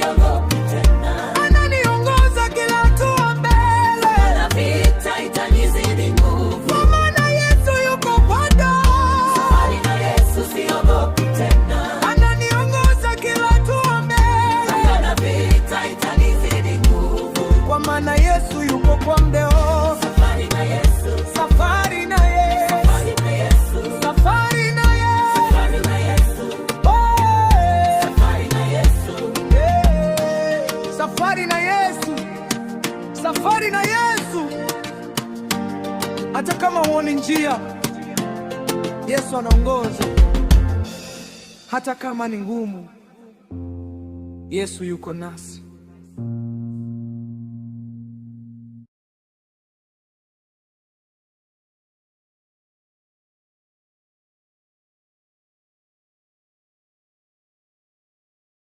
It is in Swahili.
siogopi tena. Ananiongoza kila hatua mbele. Hata vita itanizidi nguvu. Kwa maana Yesu yuko pande. Safari na Yesu siogopi tena. Ananiongoza kila hatua mbele. Hata vita itanizidi nguvu. Kwa maana Yesu yuko pande. Safari na Yesu. Safari na Yesu. Safari na Yesu. Safari na Yesu. Safari na Yesu. Safari na Yesu. Safari na Yesu. Safari na Yesu. Hata kama huoni njia, Yesu anaongoza. Hata kama ni ngumu, Yesu yuko nasi.